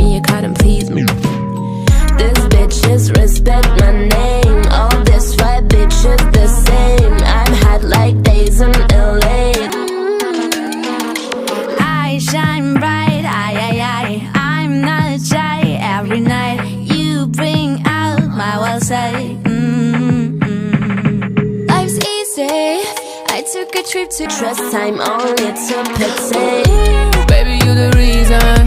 me, you couldn't please me. This bitches respect my name. All this right bitches the same. I'm hot like days in LA. I shine bright, I'm not shy. Every night you bring out my wild side. Life's easy. I took a trip to trust time only to pity. Baby, you the reason